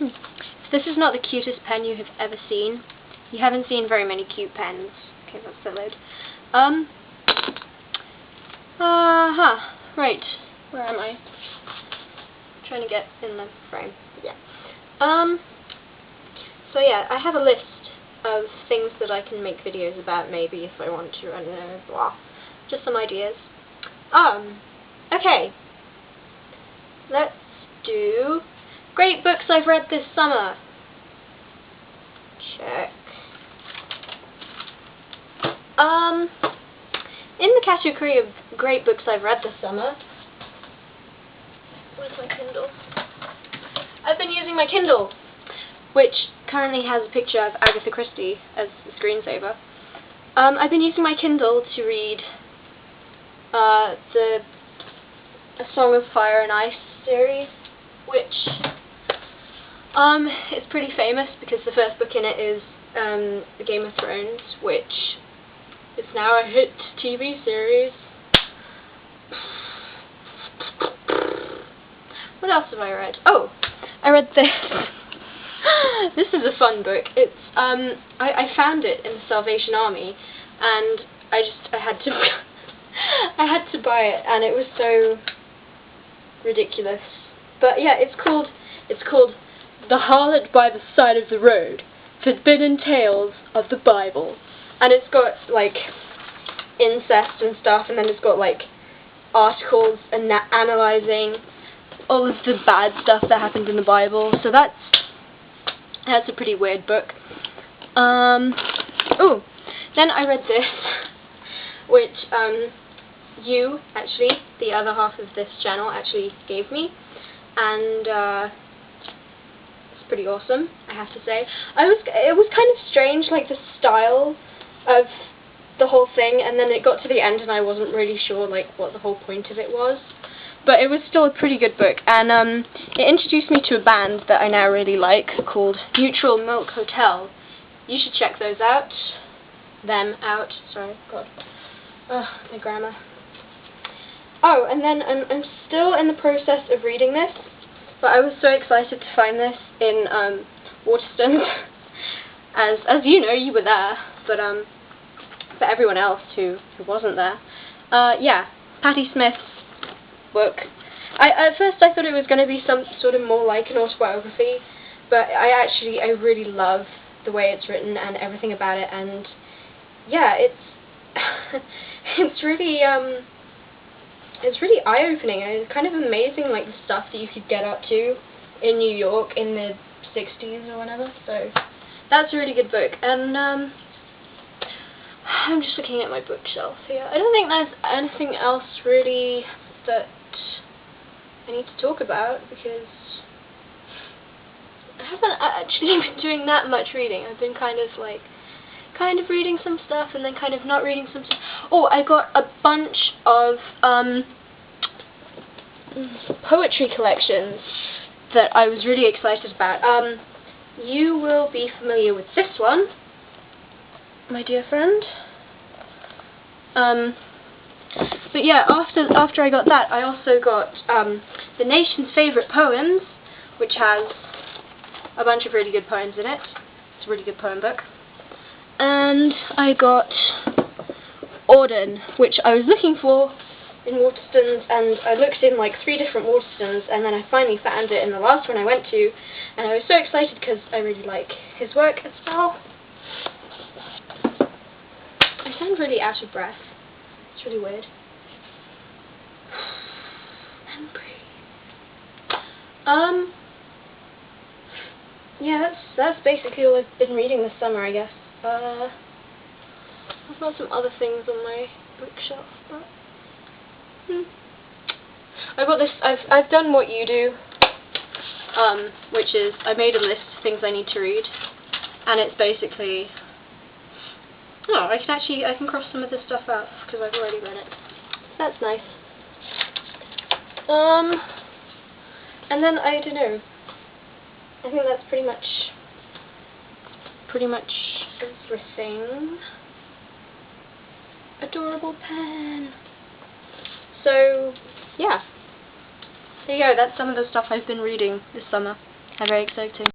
If this is not the cutest pen you have ever seen, you haven't seen very many cute pens. Okay, that's so loud. Right. Where am I? Trying to get in the frame. Yeah. So yeah, I have a list of things that I can make videos about, maybe, if I want to. I don't know, blah. Just some ideas. Okay. Let's do great books I've read this summer. Check. In the category of great books I've read this summer, where's my Kindle? I've been using my Kindle, which currently has a picture of Agatha Christie as the screensaver. I've been using my Kindle to read the A Song of Fire and Ice series, which is pretty famous because the first book in it is Game of Thrones, which is now a hit TV series. What else have I read? Oh, I read this. This is a fun book. It's I found it in the Salvation Army, and I had to I had to buy it, and it was so ridiculous. But yeah, it's called The Harlot by the Side of the Road: Forbidden Tales of the Bible, and it's got like incest and stuff, and then it's got like articles and analyzing all of the bad stuff that happened in the Bible. So that's a pretty weird book. Oh, then I read this, which you actually, the other half of this channel, actually gave me, and it's pretty awesome, I have to say. It was kind of strange, like the style of the whole thing, and then it got to the end and I wasn't really sure like what the whole point of it was. But it was still a pretty good book, and it introduced me to a band that I now really like called Neutral Milk Hotel. You should check those out. Them out. Sorry, God. Ugh, my grammar. Oh, and then I'm still in the process of reading this, but I was so excited to find this in Waterstones. As you know, you were there, but for everyone else who wasn't there, yeah, Patti Smith's book. At first I thought it was going to be some sort of more like an autobiography, but I really love the way it's written and everything about it, and yeah, it's it's really eye-opening, and it's kind of amazing, like the stuff that you could get up to in New York in the 60s or whatever. So that's a really good book, and I'm just looking at my bookshelf here. I don't think there's anything else really that I need to talk about, because I haven't actually been doing that much reading. I've been kind of reading some stuff and then kind of not reading some stuff. Oh, I got a bunch of poetry collections that I was really excited about. You will be familiar with this one, my dear friend. But yeah, after I got that, I also got The Nation's Favorite Poems, which has a bunch of really good poems in it. It's a really good poem book. And I got Auden, which I was looking for in Waterstones, and I looked in like 3 different Waterstones, and then I finally found it in the last one I went to, and I was so excited because I really like his work as well. I sound really out of breath. It's really weird. And breathe. Yeah, that's basically all I've been reading this summer, I guess. I've got some other things on my bookshelf, but I've got this. I've done what you do, which is I made a list of things I need to read, and it's basically. Oh, I can cross some of this stuff out because I've already read it. That's nice. And then I don't know. I think that's pretty much everything. Adorable pen. So yeah. There you go. That's some of the stuff I've been reading this summer. How very exciting.